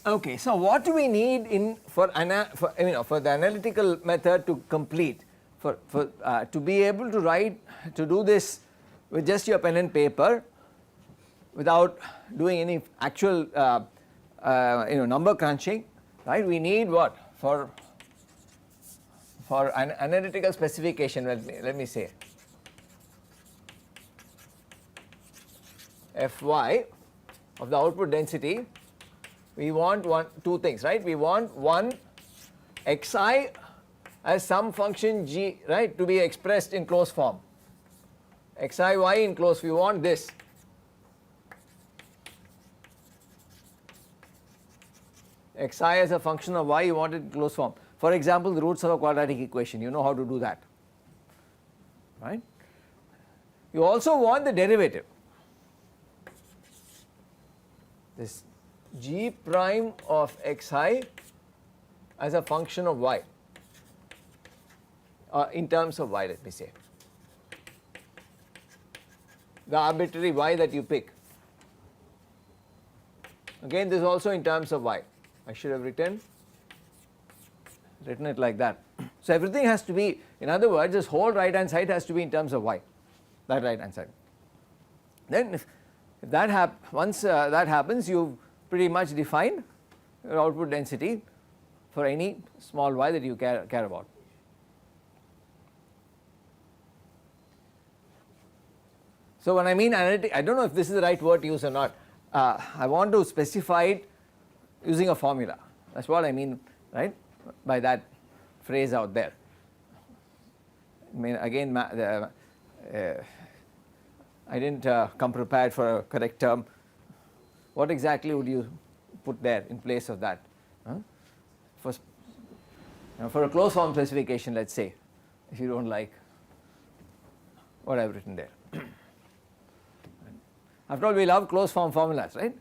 Okay, so what do we need in for the analytical method to complete, to be able to do this with just your pen and paper without doing any actual number crunching, right? We need what for an analytical specification. Let me say Fy of the output density. We want two things, right? We want one xi as some function g, right, to be expressed in closed form. Xi y in closed, we want this. Xi as a function of y, you want it in closed form. For example, the roots of a quadratic equation, you know how to do that, right? You also want the derivative. This g prime of xi as a function of y, in terms of y, let me say, the arbitrary y that you pick. Again, this is also in terms of y. I should have written it like that. So everything has to be, in other words, this whole right hand side has to be in terms of y, that right hand side. Then if that once that happens, you pretty much define your output density for any small y that you care about. So when I mean analytic, I don't know if this is the right word to use or not. I want to specify it using a formula. That's what I mean, right, by that phrase out there. I mean, again, I didn't come prepared for a correct term. What exactly would you put there in place of that? For a closed form specification, let us say, if you do not like what I have written there. After all, we love closed form formulas, right?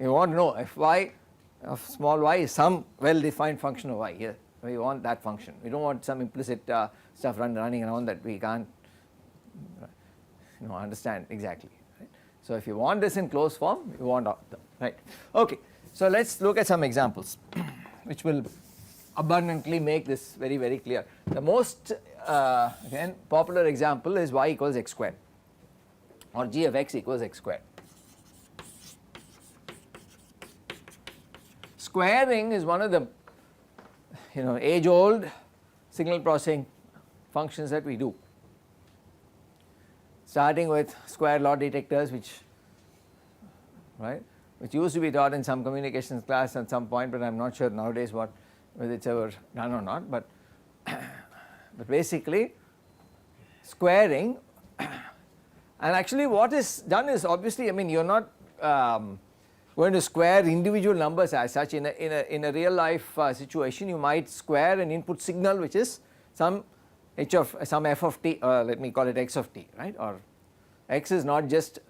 You want to know if y of small y is some well defined function of y. Here we want that function. We do not want some implicit stuff running around that we can't understand exactly. Right? So if you want this in closed form, you want right. Okay. So let us look at some examples which will abundantly make this very, very clear. The most again popular example is y equals x squared, or g of x equals x squared. Squaring is one of the age old signal processing functions that we do, starting with square law detectors, which used to be taught in some communications class at some point, but I am not sure nowadays whether it is ever done or not, but basically squaring, and actually what is done is, obviously, I mean, you are not going to square individual numbers as such. In a real life situation, you might square an input signal which is some f of t, let me call it x of t, right, or x is not just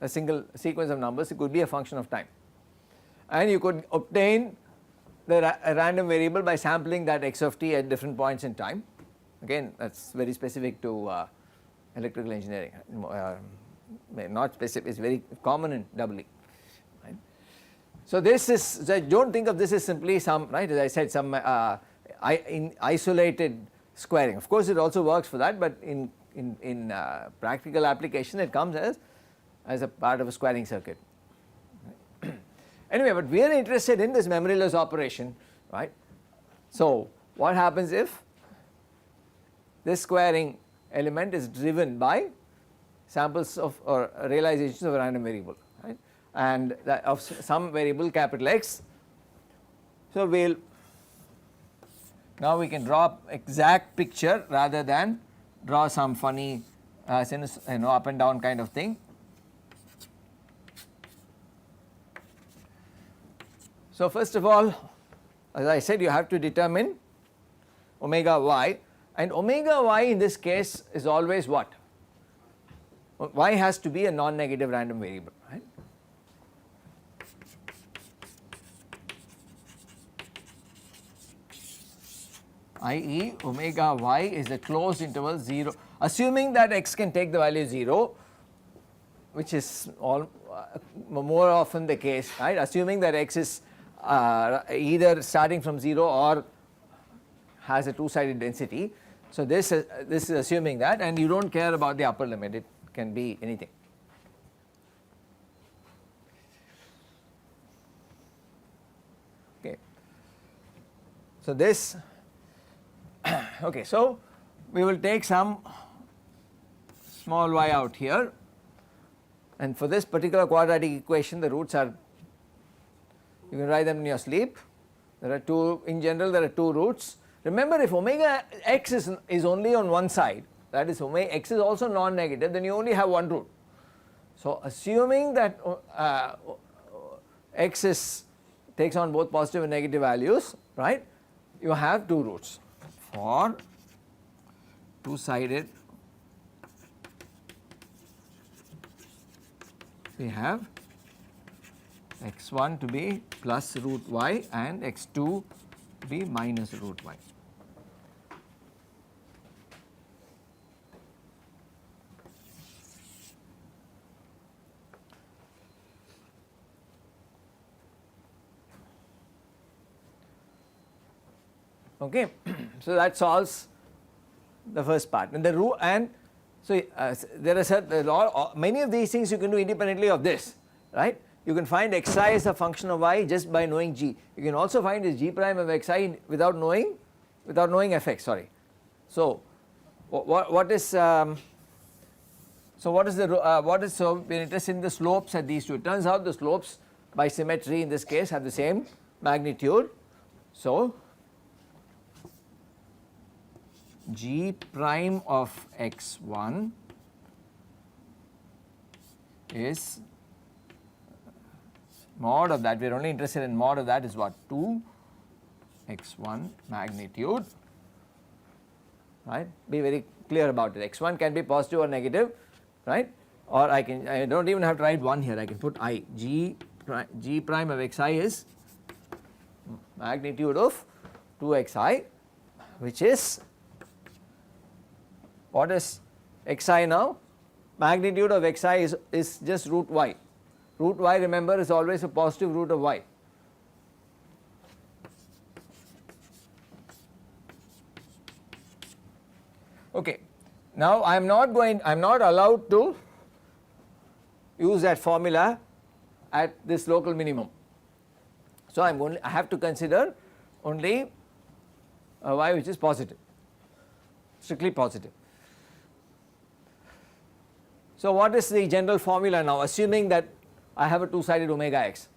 a single sequence of numbers, it could be a function of time, and you could obtain the random variable by sampling that x of t at different points in time. Again, that is very specific to electrical engineering, not specific, it is very common in EE. Right. So this is, so do not think of this as simply some, right, as I said, some isolated squaring. Of course it also works for that, but in practical application it comes as a part of a squaring circuit. Anyway, but we are interested in this memoryless operation, right. So what happens if this squaring element is driven by samples of or realizations of a random variable, right, and that of some variable capital X. So now we can draw exact picture rather than draw some funny up and down kind of thing. So first of all, as I said, you have to determine omega y, and omega y in this case is always what? Y has to be a non-negative random variable, right. I.e. omega y is a closed interval 0, assuming that x can take the value 0, which is all more often the case, right, assuming that x is either starting from 0 or has a two-sided density. So this is assuming that, and you do not care about the upper limit, it can be anything. Okay. So this okay, so we will take some small y out here, and for this particular quadratic equation the roots are, you can write them in your sleep. There are two, in general there are two roots. Remember, if omega x is only on one side, that is omega x is also non-negative, then you only have one root. So assuming that x takes on both positive and negative values, right, you have two roots. For two-sided, we have x1 to be plus root y and x2 to be minus root y. Okay. So that solves the first part, and the root, and so there are many of these things you can do independently of this, right. You can find xi as a function of y just by knowing g. You can also find this g prime of xi without knowing fx, sorry. So what is so we're interested in the slopes at these two. It turns out the slopes by symmetry in this case have the same magnitude. So g prime of x1 is mod of that, we are only interested in mod of that, is what, 2 x1 magnitude, right. Be very clear about it. X1 can be positive or negative, right, or I do not even have to write 1 here, I can put I. G prime of xi is magnitude of 2xi, which is, what is xi now? Magnitude of xi is just root y. Root y, remember, is always a positive root of y. Okay. Now I am not allowed to use that formula at this local minimum. So I have to consider only a y which is positive, strictly positive. So what is the general formula now, assuming that I have a two-sided omega x?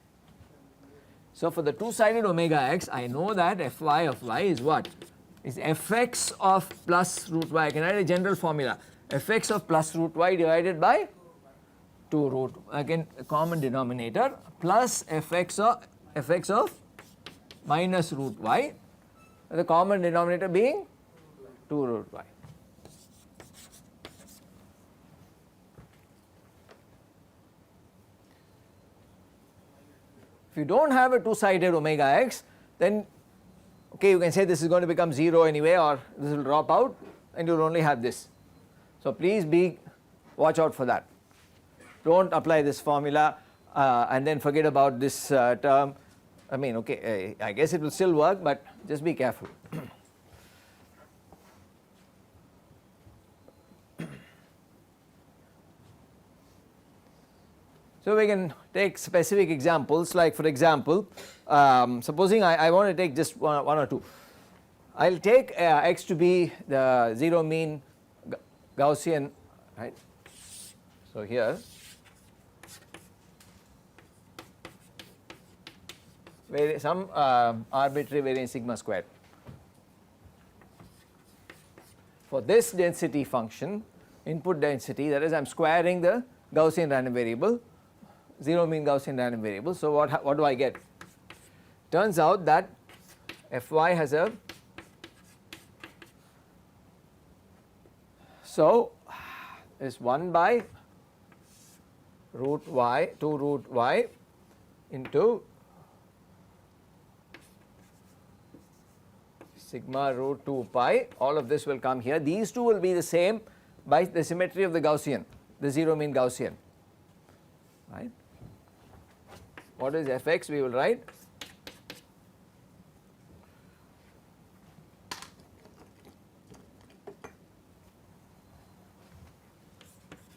So for the two-sided omega x, I know that fy of y is what? Is fx of plus root y. I can write a general formula, fx of plus root y divided by 2 root, again a common denominator, plus fx of minus root y, the common denominator being 2 root y. If you do not have a two-sided omega x, then okay, you can say this is going to become 0 anyway, or this will drop out and you will only have this. So please watch out for that. Do not apply this formula and then forget about this term. I mean, okay, I guess it will still work, but just be careful. So we can take specific examples, like for example, supposing I want to take just one or two. I will take x to be the zero mean Gaussian, right. So here some arbitrary variance sigma squared. For this density function, input density, that is I am squaring the Gaussian random variable, zero mean Gaussian random variable. So what do I get? Turns out that fy has a, so is 1 by root y, 2 root y into sigma root 2 pi, all of this will come here. These two will be the same by the symmetry of the Gaussian, the zero mean Gaussian, right. what is fx? We will write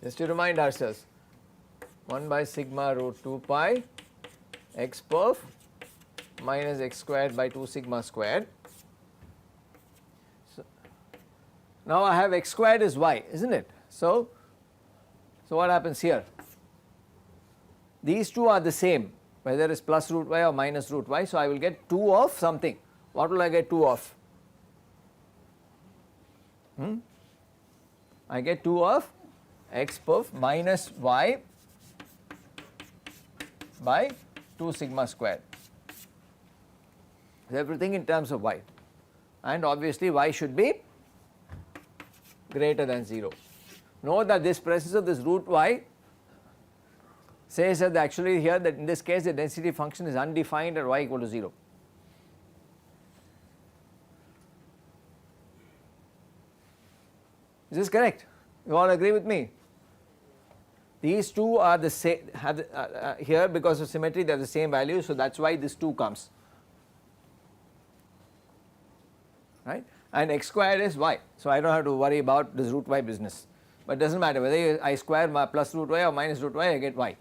just to remind ourselves 1 by sigma root 2 pi x perf minus x squared by 2 sigma squared. So now I have x squared is y, isn't it? So what happens here? These two are the same, whether it is plus root y or minus root y. So I will get 2 of something. What will I get 2 of? I get 2 of x perf minus y by 2 sigma squared. So everything in terms of y, and obviously y should be greater than 0. Note that this presence of this root y says that actually here that in this case the density function is undefined at y equal to 0. Is this correct? You all agree with me? These two are the same here because of symmetry, they are the same value, so that is why this 2 comes, right, and x squared is y. So I do not have to worry about this root y business, but it does not matter whether I square plus root y or minus root y, I get y.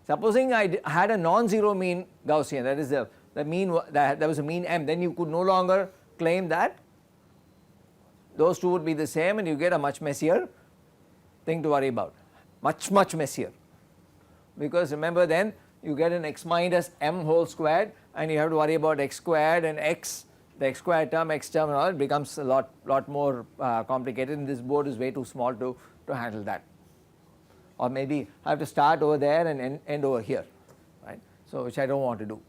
Supposing I had a non-zero mean Gaussian, that is the mean that there was a mean m, then you could no longer claim that those two would be the same and you get a much messier thing to worry about, much messier, because remember then you get an x minus m whole squared and you have to worry about x squared and x, the x squared term, x term and all, it becomes a lot more complicated, and this board is way too small to handle that, or maybe I have to start over there and end over here, right, so which I do not want to do.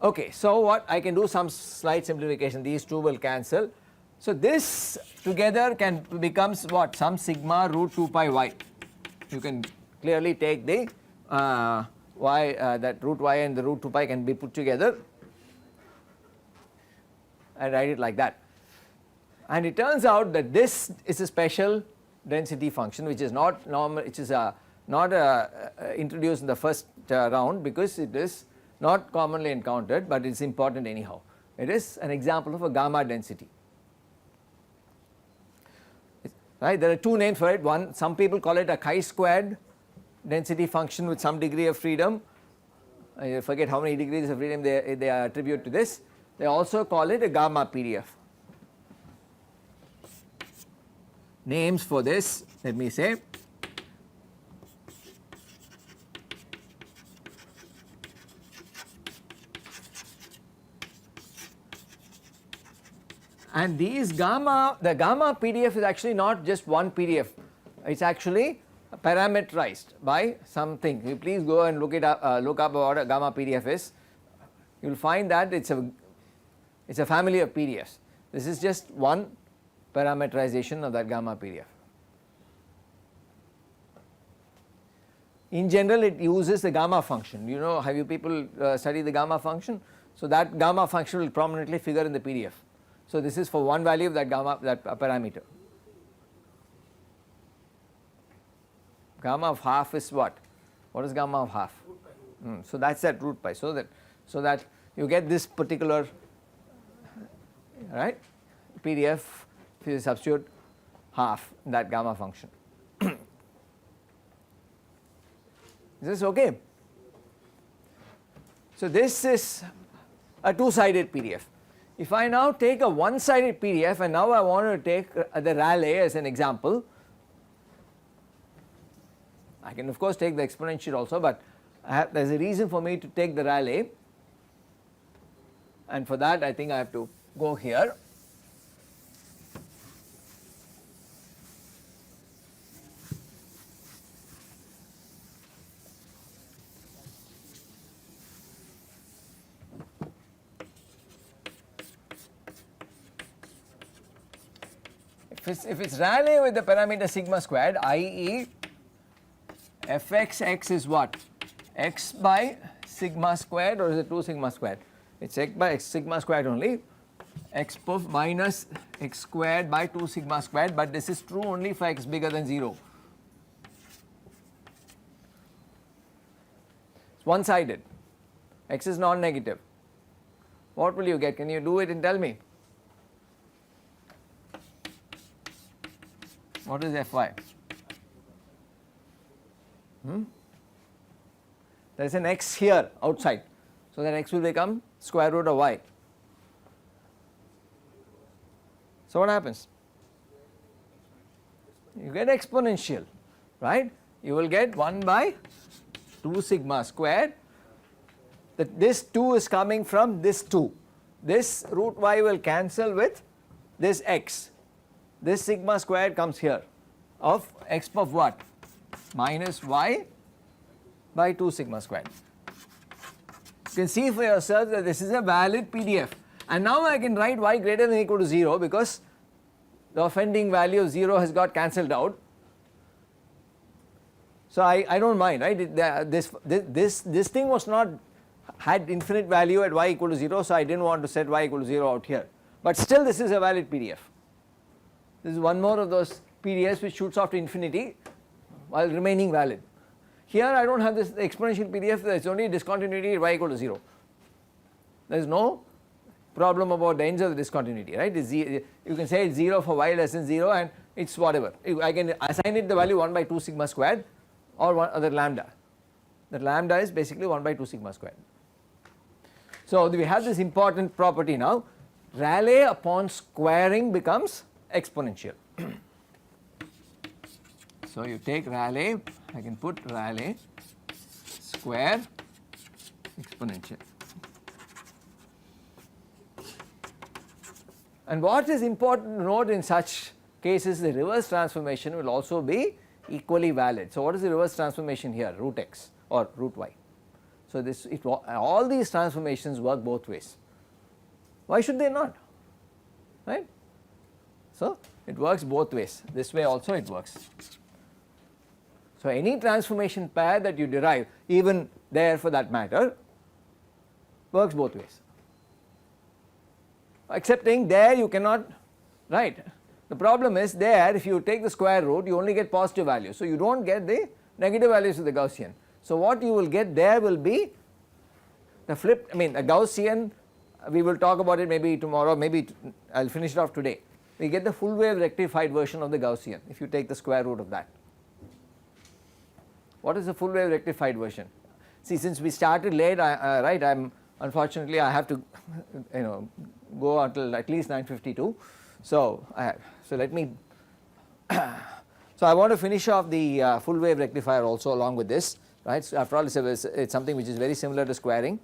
Okay, so what I can do some slight simplification, these two will cancel. So this together becomes what, some sigma root 2 pi y. You can clearly take the y, that root y and the root 2 pi can be put together and write it like that. And it turns out that this is a special density function which is not normal, which is not introduced in the first round because it is not commonly encountered, but it is important anyhow. It is an example of a gamma density, right. There are two names for it. One, some people call it a chi-squared density function with some degree of freedom. I forget how many degrees of freedom they attribute to this. They also call it a gamma PDF. Names for this, let me say, and these gamma, the gamma PDF is actually not just one PDF, it is actually parameterized by something. You please go and look up what a gamma PDF is. You will find that it is a family of PDFs. This is just one parameterization of that gamma PDF. In general, it uses the gamma function. You know, have you people studied the gamma function? So that gamma function will prominently figure in the PDF. So this is for one value of that gamma, that parameter. Gamma of half is what? What is gamma of half? So that is that root pi. So that you get this particular, right, PDF if you substitute half in that gamma function. Is this okay? So this is a two-sided PDF. If I now take a one-sided PDF and now I want to take the Rayleigh as an example, I can of course take the exponential also, but there is a reason for me to take the Rayleigh, and for that I think I have to go here. If it is Rayleigh with the parameter sigma squared, i.e. fx is what? X by sigma squared, or is it 2 sigma squared? It is x by x sigma squared only. x puff minus x squared by 2 sigma squared, but this is true only for x bigger than 0. It's one sided, x is non-negative. What will you get? Can you do it and tell me? What is Fy? There is an x here outside, so that x will become square root of y. So what happens? You get exponential, right? You will get 1 by 2 sigma squared. That this 2 is coming from this 2. This root y will cancel with this x. This sigma squared comes here of x of what? Minus y by 2 sigma squared. You can see for yourself that this is a valid PDF. And now I can write y greater than or equal to 0 because the offending value of 0 has got cancelled out. So I do not mind, right? This thing was not had infinite value at y equal to 0, so I did not want to set y equal to 0 out here. But still this is a valid PDF. This is one more of those PDFs which shoots off to infinity while remaining valid. Here I do not have this exponential PDF, there is only discontinuity at y equal to 0. There is no problem about the ends of the discontinuity, right? You can say it's 0 for y less than 0 and it's whatever. I can assign it the value 1 by 2 sigma squared or the lambda. The lambda is basically 1 by 2 sigma squared. So we have this important property now, Rayleigh upon squaring becomes exponential. So you take Rayleigh, I can put Rayleigh square exponential. And what is important to note in such cases, the reverse transformation will also be equally valid. So what is the reverse transformation here? Root x or root y. So all these transformations work both ways. Why should they not? Right? So it works both ways. This way also it works. So any transformation pair that you derive, even there for that matter, works both ways. Excepting there you cannot, right? The problem is there if you take the square root you only get positive values, so you do not get the negative values of the Gaussian. So what you will get there will be the flip, I mean a Gaussian, we will talk about it maybe tomorrow, maybe I will finish it off today. We get the full wave rectified version of the Gaussian if you take the square root of that. What is the full wave rectified version? See, since we started late, right, unfortunately I have to go until at least 9:52. So let me so I want to finish off the full wave rectifier also along with this, right? So after all it's something which is very similar to squaring.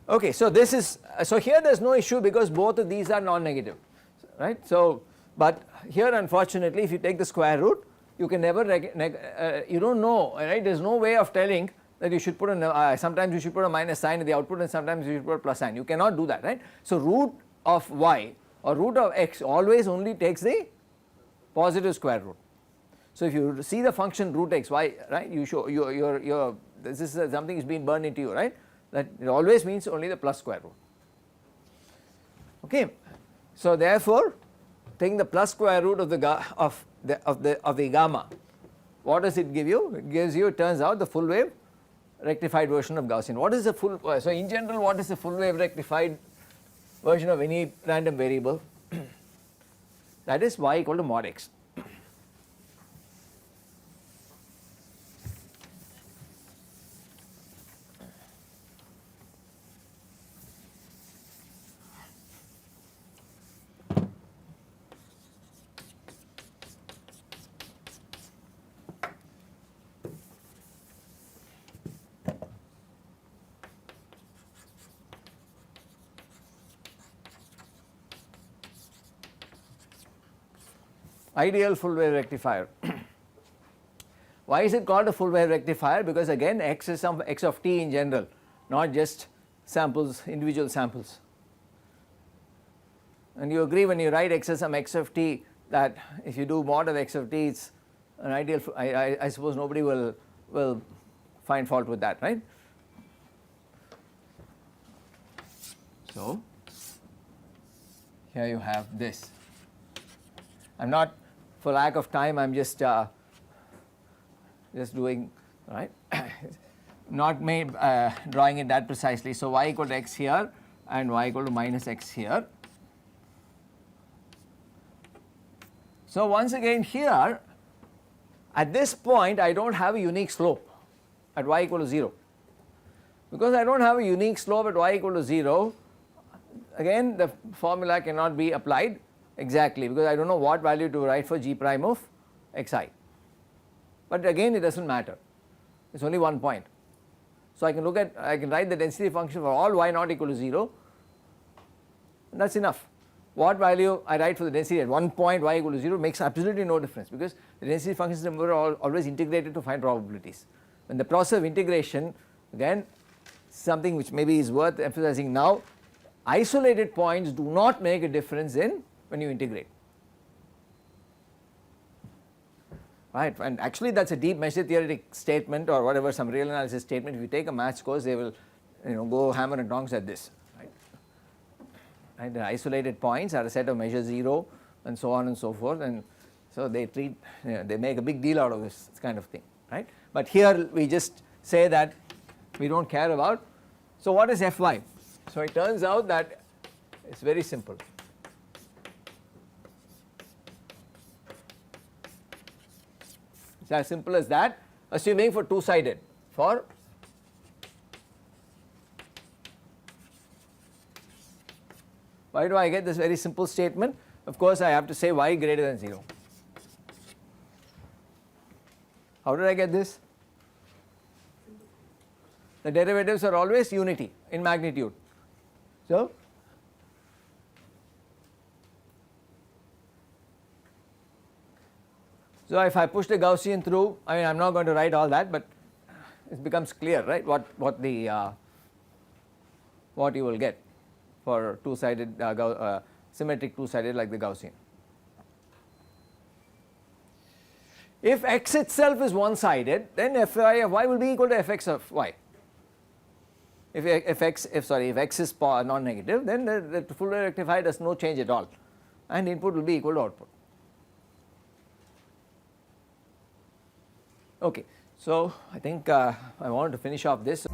Okay, so this is, so here there is no issue because both of these are non-negative, right? So but here unfortunately if you take the square root you can never you do not know, right? There is no way of telling that you should put a sometimes you should put a minus sign in the output and sometimes you should put a plus sign. You cannot do that, right? So root of y or root of x always only takes the positive square root. So if you see the function root x, y, right, you show your this is something is being burned into you, right? That it always means only the plus square root. Okay, so therefore taking the plus square root of the gamma, what does it give you? It gives you, it turns out, the full wave rectified version of Gaussian. What is the full, so in general what is the full wave rectified version of any random variable? That is y equal to mod x. Ideal full wave rectifier. Why is it called a full wave rectifier? Because again x is some x of t in general, not just samples, individual samples. And you agree when you write x as some x of t that if you do mod of x of t, it's an ideal, I suppose nobody will find fault with that, right? So, here you have this. I am not, for lack of time, I am just doing, right, not drawing it that precisely. So, y equal to x here and y equal to minus x here. So, once again here at this point I do not have a unique slope at y equal to 0. Because I do not have a unique slope at y equal to 0, again the formula cannot be applied exactly, because I do not know what value to write for g prime of xi. But again it does not matter, it is only one point. So, I can write the density function for all y not equal to 0, and that is enough. What value I write for the density at one point y equal to 0 makes absolutely no difference, because the density functions are always integrated to find probabilities. When the process of integration, again something which maybe is worth emphasizing now, isolated points do not make a difference in when you integrate, right, and actually that is a deep measure theoretic statement or whatever, some real analysis statement. If you take a maths course, they will go hammer and tongs at this, right. The isolated points are a set of measure 0 and so on and so forth, and so they treat, they make a big deal out of this kind of thing, right. But here we just say that we do not care about. So, what is Fy? So, it turns out that it is very simple. It is as simple as that, assuming for two sided, for why do I get this very simple statement? Of course, I have to say y greater than 0. How did I get this? The derivatives are always unity in magnitude. So, if I push the Gaussian through, I mean I am not going to write all that, but it becomes clear, right, what you will get for two sided symmetric two sided like the Gaussian. If x itself is one sided, then Fy of y will be equal to Fx of y. If x is non-negative, then the Fourier rectifier does no change at all, and input will be equal to output. Okay, so I think I want to finish off this.